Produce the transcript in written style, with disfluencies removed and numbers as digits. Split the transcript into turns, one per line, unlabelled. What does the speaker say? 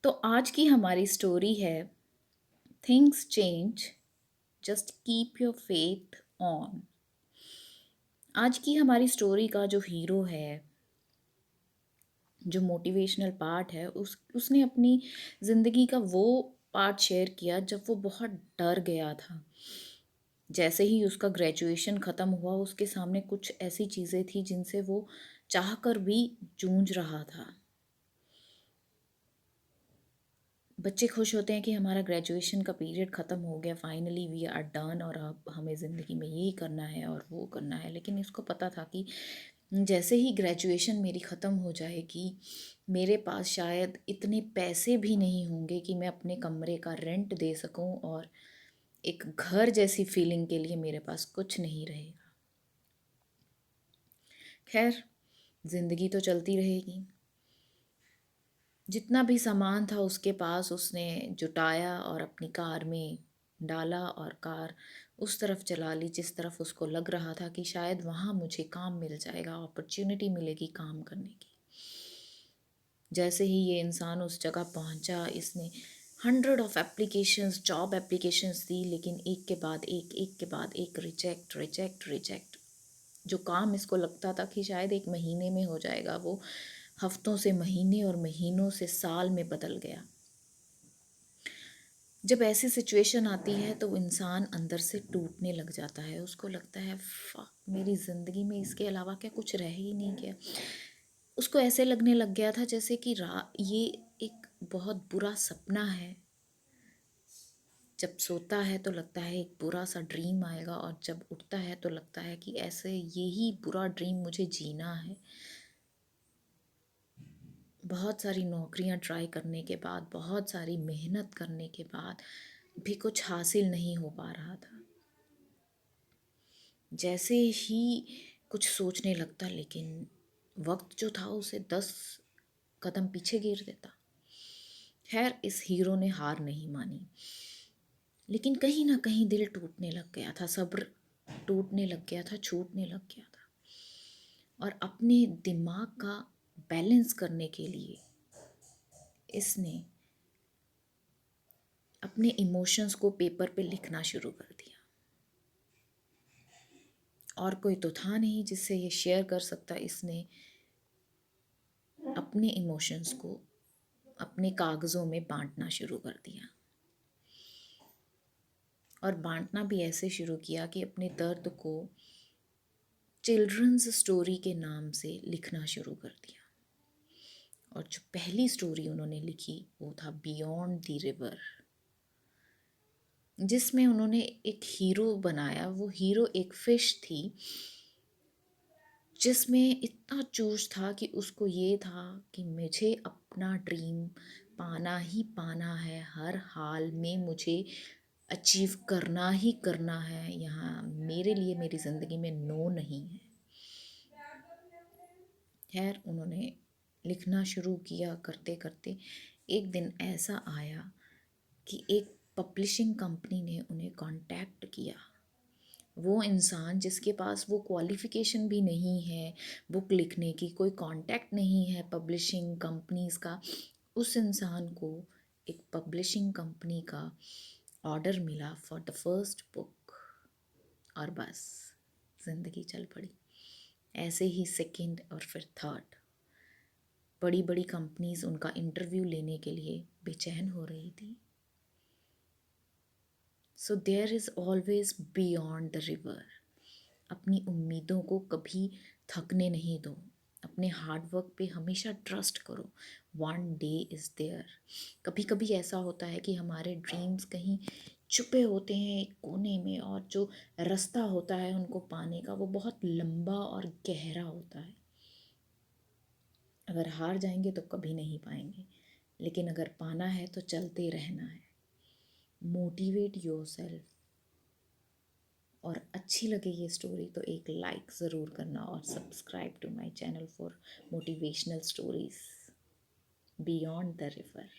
तो आज की हमारी स्टोरी है things change just keep your faith on. आज की हमारी स्टोरी का जो हीरो है, जो मोटिवेशनल पार्ट है, उसने अपनी ज़िंदगी का वो पार्ट शेयर किया जब वो बहुत डर गया था। जैसे ही उसका ग्रेजुएशन ख़त्म हुआ, उसके सामने कुछ ऐसी चीज़ें थी जिनसे वो चाह कर भी जूझ रहा था। बच्चे खुश होते हैं कि हमारा ग्रेजुएशन का पीरियड ख़त्म हो गया, फाइनली वी आर डन, और अब हमें ज़िंदगी में ये करना है और वो करना है। लेकिन इसको पता था कि जैसे ही ग्रेजुएशन मेरी ख़त्म हो जाएगी, मेरे पास शायद इतने पैसे भी नहीं होंगे कि मैं अपने कमरे का रेंट दे सकूं, और एक घर जैसी फीलिंग के लिए मेरे पास कुछ नहीं रहेगा। खैर, ज़िंदगी तो चलती रहेगी। जितना भी सामान था उसके पास उसने जुटाया और अपनी कार में डाला, और कार उस तरफ चला ली जिस तरफ उसको लग रहा था कि शायद वहाँ मुझे काम मिल जाएगा, अपॉर्चुनिटी मिलेगी काम करने की। जैसे ही ये इंसान उस जगह पहुँचा, इसने hundred of applications, job applications दी, लेकिन एक के बाद एक रिजेक्ट रिजेक्ट रिजेक्ट। जो काम इसको लगता था कि शायद एक महीने में हो जाएगा, वो हफ्तों से महीने और महीनों से साल में बदल गया। जब ऐसी सिचुएशन आती है तो इंसान अंदर से टूटने लग जाता है। उसको लगता है फक, मेरी ज़िंदगी में इसके अलावा क्या कुछ रह ही नहीं गया। उसको ऐसे लगने लग गया था जैसे कि ये एक बहुत बुरा सपना है। जब सोता है तो लगता है एक बुरा सा ड्रीम आएगा, और जब उठता है तो लगता है कि ऐसे यही बुरा ड्रीम मुझे जीना है। बहुत सारी नौकरियां ट्राई करने के बाद, बहुत सारी मेहनत करने के बाद भी कुछ हासिल नहीं हो पा रहा था। जैसे ही कुछ सोचने लगता, लेकिन वक्त जो था उसे 10 कदम पीछे गिर देता। खैर, इस हीरो ने हार नहीं मानी, लेकिन कहीं ना कहीं दिल टूटने लग गया था, सब्र टूटने लग गया था, छूटने लग गया था। और अपने दिमाग का बैलेंस करने के लिए इसने अपने इमोशंस को पेपर पे लिखना शुरू कर दिया। और कोई तो था नहीं जिससे ये शेयर कर सकता। इसने अपने इमोशंस को अपने कागज़ों में बांटना शुरू कर दिया, और बांटना भी ऐसे शुरू किया कि अपने दर्द को चिल्ड्रंस स्टोरी के नाम से लिखना शुरू कर दिया। और जो पहली स्टोरी उन्होंने लिखी वो था बियॉन्ड द रिवर, जिसमें उन्होंने एक हीरो बनाया। वो हीरो एक फ़िश थी जिसमें इतना जोश था कि उसको ये था कि मुझे अपना ड्रीम पाना ही पाना है, हर हाल में मुझे अचीव करना ही करना है। यहाँ मेरे लिए मेरी ज़िंदगी में नो नहीं है। खैर, उन्होंने लिखना शुरू किया। करते करते एक दिन ऐसा आया कि एक पब्लिशिंग कंपनी ने उन्हें कांटेक्ट किया। वो इंसान जिसके पास वो क्वालिफ़िकेशन भी नहीं है, बुक लिखने की कोई कांटेक्ट नहीं है पब्लिशिंग कंपनीज़ का, उस इंसान को एक पब्लिशिंग कंपनी का ऑर्डर मिला फॉर द फर्स्ट बुक। और बस ज़िंदगी चल पड़ी। ऐसे ही सेकंड और फिर थर्ड, बड़ी बड़ी कंपनीज़ उनका इंटरव्यू लेने के लिए बेचैन हो रही थी। So there is always beyond the river. अपनी उम्मीदों को कभी थकने नहीं दो। अपने हार्ड वर्क पे हमेशा ट्रस्ट करो। One day is there. कभी कभी ऐसा होता है कि हमारे ड्रीम्स कहीं छुपे होते हैं एक कोने में, और जो रास्ता होता है उनको पाने का वो बहुत लंबा और गहरा होता है। अगर हार जाएंगे तो कभी नहीं पाएंगे, लेकिन अगर पाना है तो चलते रहना है। Motivate yourself. और अच्छी लगे ये स्टोरी तो एक लाइक ज़रूर करना, और subscribe to my channel for motivational stories beyond the river.